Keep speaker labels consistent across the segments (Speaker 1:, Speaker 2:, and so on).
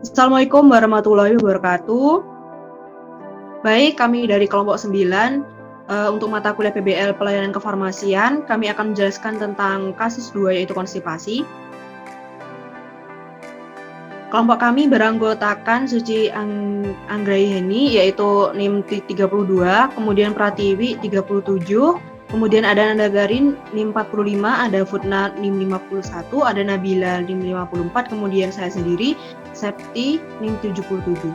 Speaker 1: Assalamualaikum warahmatullahi wabarakatuh. Baik, kami dari kelompok 9, untuk mata kuliah PBL Pelayanan Kefarmasian, kami akan menjelaskan tentang kasus 2 yaitu konstipasi. Kelompok kami beranggotakan Suci Anggraiheni yaitu NIM 32, kemudian Pratiwi 37, kemudian ada Nanda Garin NIM 45, ada Futna NIM 51, ada Nabila NIM 54, kemudian saya sendiri Septi NIM 77.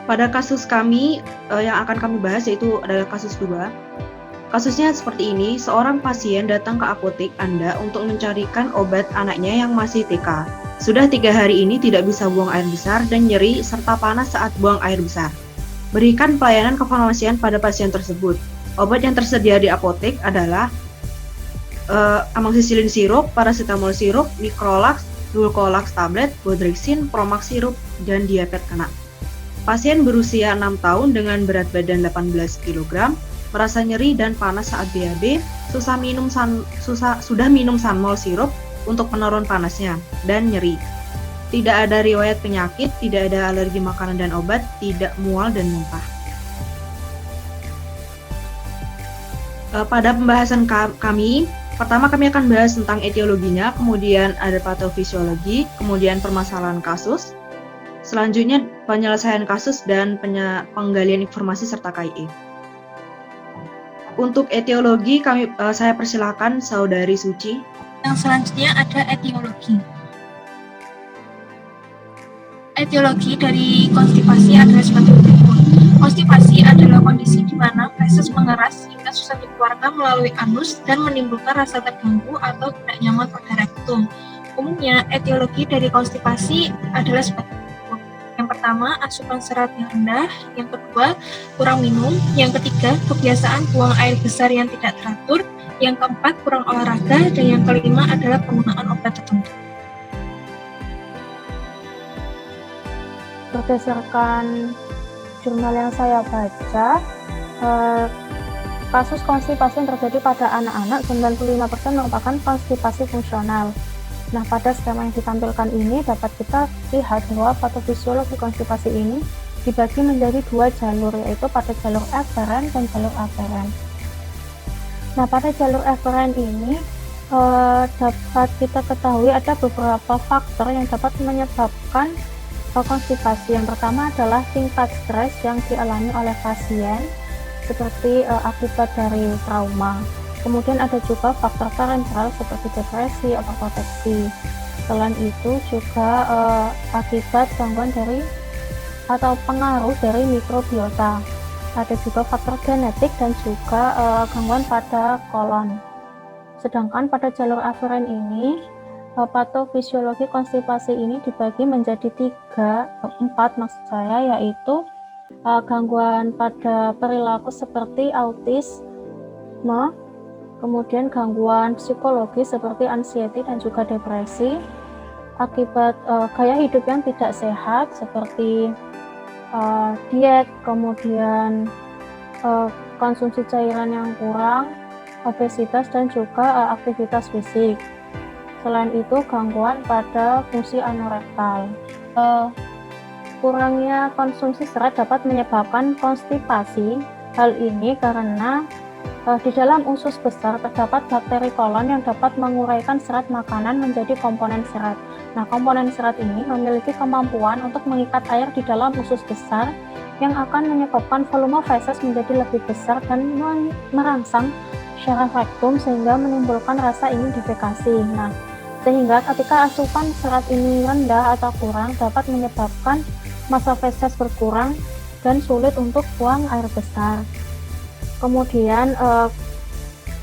Speaker 1: Pada kasus kami yang akan kami bahas yaitu adalah kasus 2. Kasusnya seperti ini, seorang pasien datang ke apotek Anda untuk mencarikan obat anaknya yang masih TK. Sudah 3 hari ini tidak bisa buang air besar dan nyeri serta panas saat buang air besar. Berikan pelayanan kefarmasian pada pasien tersebut. Obat yang tersedia di apotek adalah amoxicillin sirup, paracetamol sirup, Microlax, Dulcolax tablet, Bodrexin, Promax sirup, dan diapet anak. Pasien berusia 6 tahun dengan berat badan 18 kg, merasa nyeri dan panas saat BAB, sudah minum Sanmol sirup untuk penurun panasnya, dan nyeri. Tidak ada riwayat penyakit, tidak ada alergi makanan dan obat, tidak mual dan muntah. Pada pembahasan kami, pertama kami akan bahas tentang etiologinya, kemudian ada patofisiologi, kemudian permasalahan kasus, selanjutnya penyelesaian kasus dan penggalian informasi serta KIE. Untuk etiologi saya persilakan Saudari Suci.
Speaker 2: Yang selanjutnya ada etiologi. Etiologi dari konstipasi adalah sebagai berikut. Konstipasi adalah kondisi di mana feses mengeras sehingga susah dikeluarkan melalui anus dan menimbulkan rasa terganggu atau tidak nyaman pada rektum. Umumnya, etiologi dari konstipasi adalah sebagai yang pertama, asupan serat yang rendah. Yang kedua, kurang minum. Yang ketiga, kebiasaan buang air besar yang tidak teratur. Yang keempat, kurang olahraga. Dan yang kelima adalah penggunaan obat tertentu.
Speaker 3: Berdasarkan jurnal yang saya baca, kasus konstipasi yang terjadi pada anak-anak 95% merupakan konstipasi fungsional. Nah, pada skema yang ditampilkan ini dapat kita lihat bahwa patofisiologi konstipasi ini dibagi menjadi 2 jalur, yaitu pada jalur eferen dan jalur aferen. Nah, pada jalur eferen ini dapat kita ketahui ada beberapa faktor yang dapat menyebabkan konstipasi. Yang pertama adalah tingkat stres yang dialami oleh pasien seperti akibat dari trauma. Kemudian ada juga faktor parenteral seperti depresi, overproteksi. Selain itu juga akibat gangguan dari atau pengaruh dari mikrobiota. Ada juga faktor genetik dan juga gangguan pada kolon. Sedangkan pada jalur aferen ini, patofisiologi konstipasi ini dibagi menjadi 4 maksud saya, yaitu gangguan pada perilaku seperti autisme, kemudian gangguan psikologi seperti anxiety dan juga depresi, akibat gaya hidup yang tidak sehat seperti diet, kemudian konsumsi cairan yang kurang, obesitas dan juga aktivitas fisik. Selain itu, gangguan pada fungsi anorektal. Kurangnya konsumsi serat dapat menyebabkan konstipasi. Hal ini karena di dalam usus besar terdapat bakteri kolon yang dapat menguraikan serat makanan menjadi komponen serat. Nah, komponen serat ini memiliki kemampuan untuk mengikat air di dalam usus besar yang akan menyebabkan volume feses menjadi lebih besar dan merangsang syaraf rektum sehingga menimbulkan rasa ingin defekasi. Nah, sehingga ketika asupan serat ini rendah atau kurang dapat menyebabkan massa feses berkurang dan sulit untuk buang air besar. Kemudian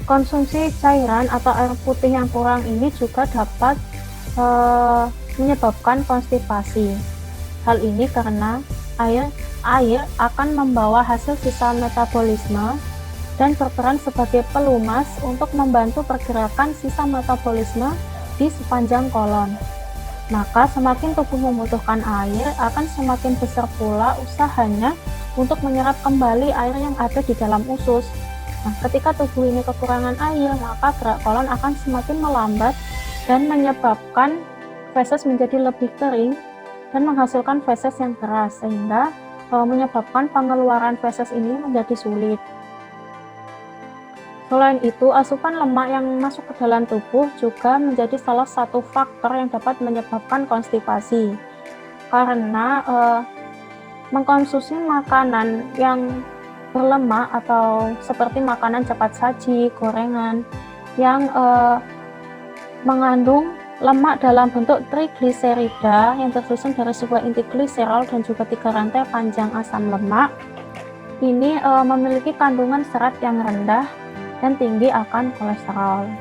Speaker 3: konsumsi cairan atau air putih yang kurang ini juga dapat menyebabkan konstipasi. Hal ini karena air akan membawa hasil sisa metabolisme dan berperan sebagai pelumas untuk membantu pergerakan sisa metabolisme di sepanjang kolon. Maka semakin tubuh membutuhkan air, akan semakin besar pula usahanya untuk menyerap kembali air yang ada di dalam usus. Nah, ketika tubuh ini kekurangan air, maka gerak kolon akan semakin melambat dan menyebabkan feses menjadi lebih kering dan menghasilkan feses yang keras, sehingga menyebabkan pengeluaran feses ini menjadi sulit. Selain itu, asupan lemak yang masuk ke dalam tubuh juga menjadi salah satu faktor yang dapat menyebabkan konstipasi. Karena mengkonsumsi makanan yang berlemak atau seperti makanan cepat saji, gorengan yang mengandung lemak dalam bentuk trigliserida yang tersusun dari sebuah inti gliserol dan juga 3 rantai panjang asam lemak, ini memiliki kandungan serat yang rendah dan tinggi akan kolesterol.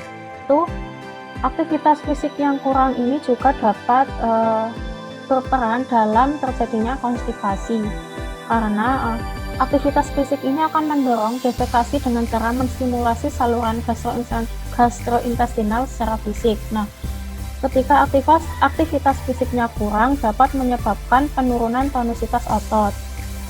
Speaker 3: Itu aktivitas fisik yang kurang ini juga dapat berperan dalam terjadinya konstipasi, karena aktivitas fisik ini akan mendorong defekasi dengan cara menstimulasi saluran gastrointestinal secara fisik. Nah, ketika aktivitas fisiknya kurang dapat menyebabkan penurunan tonositas otot,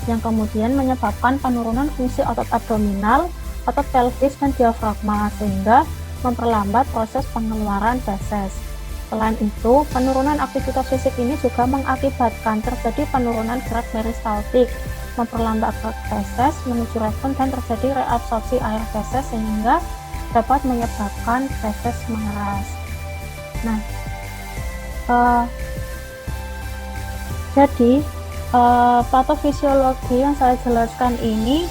Speaker 3: yang kemudian menyebabkan penurunan fungsi otot abdominal, otot pelvis dan diafragma, sehingga memperlambat proses pengeluaran feses. Selain itu, penurunan aktivitas fisik ini juga mengakibatkan terjadi penurunan gerak peristaltik, memperlambat gerak feses menuju rektum dan terjadi reabsorpsi air feses sehingga dapat menyebabkan feses mengeras. Nah, jadi patofisiologi yang saya jelaskan ini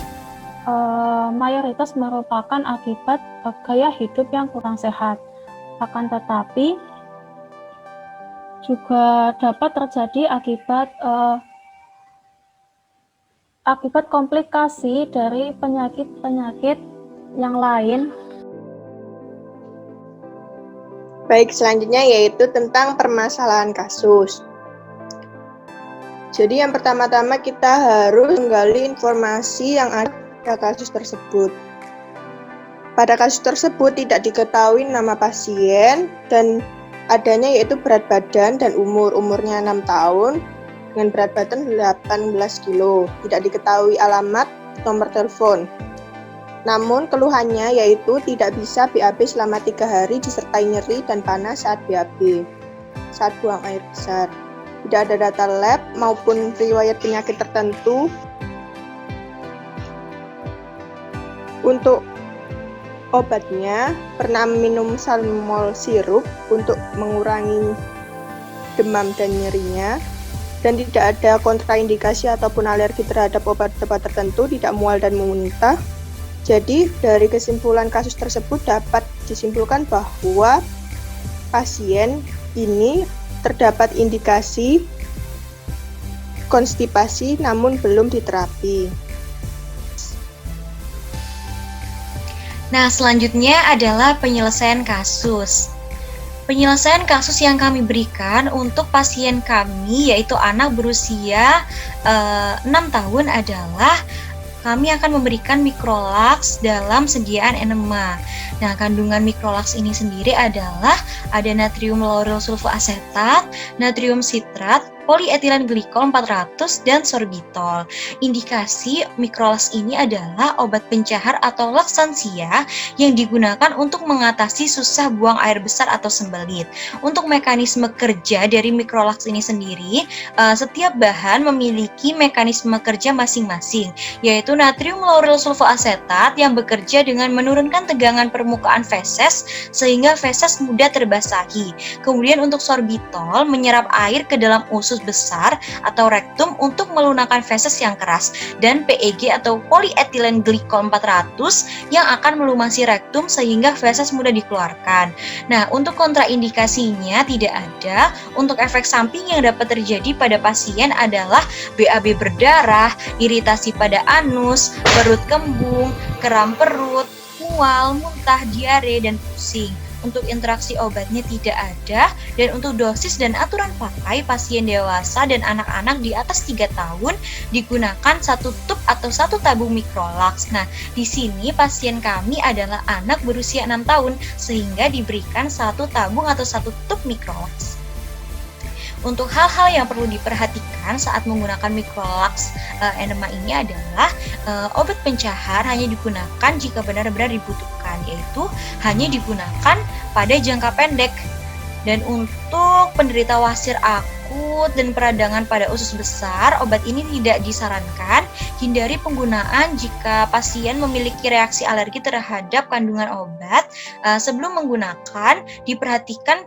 Speaker 3: mayoritas merupakan akibat gaya hidup yang kurang sehat. Akan tetapi juga dapat terjadi akibat komplikasi dari penyakit-penyakit yang lain.
Speaker 4: Baik, selanjutnya yaitu tentang permasalahan kasus. Jadi yang pertama-tama kita harus menggali informasi yang ada pada kasus tersebut. Pada kasus tersebut tidak diketahui nama pasien dan adanya yaitu berat badan dan umurnya 6 tahun dengan berat badan 18 kilo. Tidak diketahui alamat, nomor telepon. Namun keluhannya yaitu tidak bisa BAB selama 3 hari disertai nyeri dan panas saat BAB, saat buang air besar. Tidak ada data lab maupun riwayat penyakit tertentu. Untuk obatnya, pernah minum salmol sirup untuk mengurangi demam dan nyerinya, dan tidak ada kontraindikasi ataupun alergi terhadap obat-obat tertentu, tidak mual dan muntah. Jadi, dari kesimpulan kasus tersebut dapat disimpulkan bahwa pasien ini terdapat indikasi konstipasi namun belum diterapi.
Speaker 5: Nah, selanjutnya adalah penyelesaian kasus. Penyelesaian kasus yang kami berikan untuk pasien kami, yaitu anak berusia 6 tahun adalah kami akan memberikan mikrolaks dalam sediaan enema. Nah, kandungan mikrolaks ini sendiri adalah ada natrium lauryl sulfoasetat, natrium sitrat, polyethylene glikol 400, dan sorbitol. Indikasi mikrolaks ini adalah obat pencahar atau laksansia yang digunakan untuk mengatasi susah buang air besar atau sembelit. Untuk mekanisme kerja dari mikrolaks ini sendiri, setiap bahan memiliki mekanisme kerja masing-masing, yaitu natrium lauryl sulfoasetat yang bekerja dengan menurunkan tegangan permukaan feses sehingga feses mudah terbasahi. Kemudian untuk sorbitol menyerap air ke dalam usus besar atau rektum untuk melunakkan feses yang keras, dan PEG atau polyethylene glikol 400 yang akan melumasi rektum sehingga feses mudah dikeluarkan. Nah, untuk kontraindikasinya tidak ada. Untuk efek samping yang dapat terjadi pada pasien adalah BAB berdarah, iritasi pada anus, perut kembung, kram perut, mual, muntah, diare, dan pusing. Untuk interaksi obatnya tidak ada, dan untuk dosis dan aturan pakai pasien dewasa dan anak-anak di atas 3 tahun digunakan 1 tub atau 1 tabung mikrolaks. Nah, di sini pasien kami adalah anak berusia 6 tahun sehingga diberikan 1 tabung atau 1 tub mikrolaks. Untuk hal-hal yang perlu diperhatikan saat menggunakan mikrolaks enema ini adalah obat pencahar hanya digunakan jika benar-benar dibutuhkan, yaitu hanya digunakan pada jangka pendek. Dan untuk penderita wasir akut dan peradangan pada usus besar, obat ini tidak disarankan. Hindari penggunaan jika pasien memiliki reaksi alergi terhadap kandungan obat. Sebelum menggunakan, diperhatikan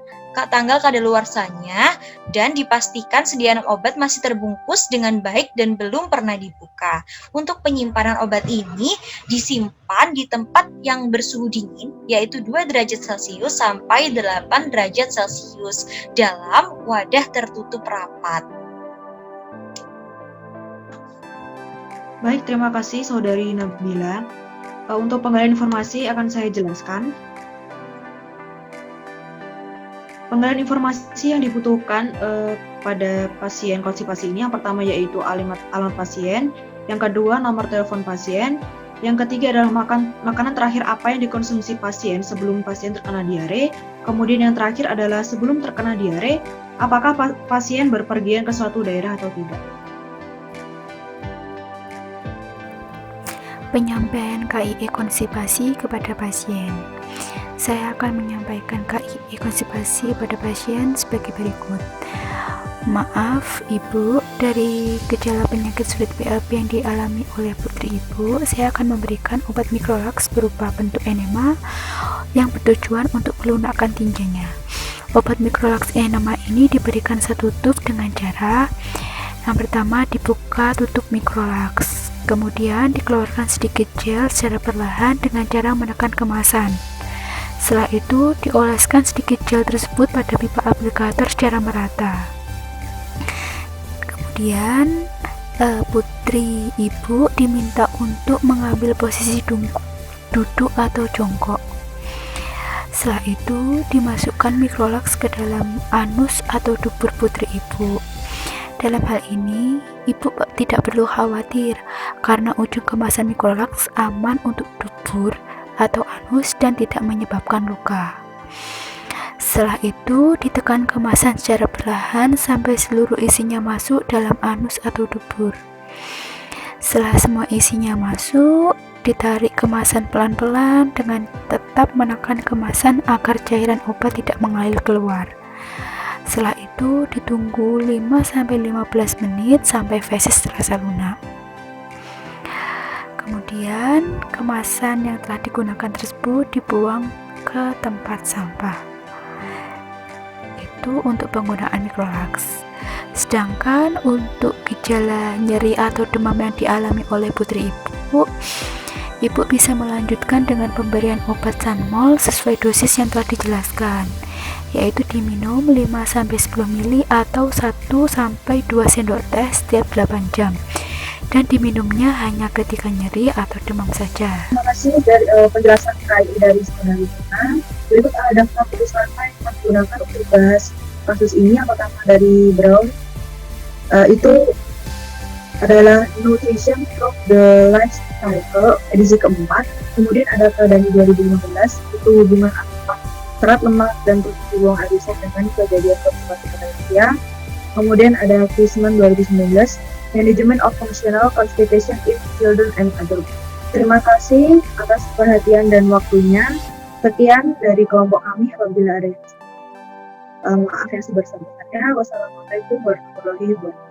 Speaker 5: tanggal kadaluarsanya dan dipastikan sediaan obat masih terbungkus dengan baik dan belum pernah dibuka. Untuk penyimpanan obat ini disimpan di tempat yang bersuhu dingin, yaitu 2 derajat Celcius sampai 8 derajat Celcius dalam wadah tertutup rapat.
Speaker 1: Baik, terima kasih Saudari Nabila. Untuk penggalian informasi akan saya jelaskan. Penggalian informasi yang dibutuhkan pada pasien konstipasi ini, yang pertama yaitu alamat pasien, yang kedua nomor telepon pasien, yang ketiga adalah makanan terakhir apa yang dikonsumsi pasien sebelum pasien terkena diare, kemudian yang terakhir adalah sebelum terkena diare, apakah pasien berpergian ke suatu daerah atau tidak.
Speaker 6: Penyampaian KIE konstipasi kepada pasien. Saya akan menyampaikan KIE konstipasi pada pasien sebagai berikut. Maaf Ibu, dari gejala penyakit sulit PLP yang dialami oleh putri Ibu, saya akan memberikan obat Microlax berupa bentuk enema yang bertujuan untuk melunakkan tinjanya. Obat Microlax enema ini diberikan satu tub dengan cara yang pertama dibuka tutup Microlax, kemudian dikeluarkan sedikit gel secara perlahan dengan cara menekan kemasan. Setelah itu, dioleskan sedikit gel tersebut pada pipa aplikator secara merata. Kemudian, putri Ibu diminta untuk mengambil posisi duduk atau jongkok. Setelah itu, dimasukkan Microlax ke dalam anus atau dubur putri Ibu. Dalam hal ini, Ibu tidak perlu khawatir karena ujung kemasan Microlax aman untuk dubur atau anus dan tidak menyebabkan luka. Setelah itu, ditekan kemasan secara perlahan sampai seluruh isinya masuk dalam anus atau dubur. Setelah semua isinya masuk, ditarik kemasan pelan-pelan dengan tetap menekan kemasan agar cairan obat tidak mengalir keluar. Setelah itu, ditunggu 5-15 menit sampai feses terasa lunak. Kemudian, kemasan yang telah digunakan tersebut dibuang ke tempat sampah. Itu untuk penggunaan Microlax. Sedangkan untuk gejala nyeri atau demam yang dialami oleh putri Ibu bisa melanjutkan dengan pemberian obat Sanmol sesuai dosis yang telah dijelaskan, yaitu diminum 5-10 ml atau 1-2 sendok teh setiap 8 jam. Dan diminumnya hanya ketika nyeri atau demam saja.
Speaker 1: Terima kasih dari penjelasan KIE dari saudari kita. Berikut ada keputusan yang digunakan untuk bahas kasus ini. Yang pertama dari Brown, itu adalah Nutrition of the Life Cycle edisi keempat. Kemudian ada dari 2015, itu hubungan antara serat lemak dan produksi buang air besar dengan kejadian konstipasi pada usia. Kemudian ada Fishman 2019, Management of Functional Constipation in Children and Adults. Terima kasih atas perhatian dan waktunya. Sekian dari kelompok kami. Apabila ada maaf yang sebesar-besarnya. Wassalamualaikum warahmatullahi wabarakatuh.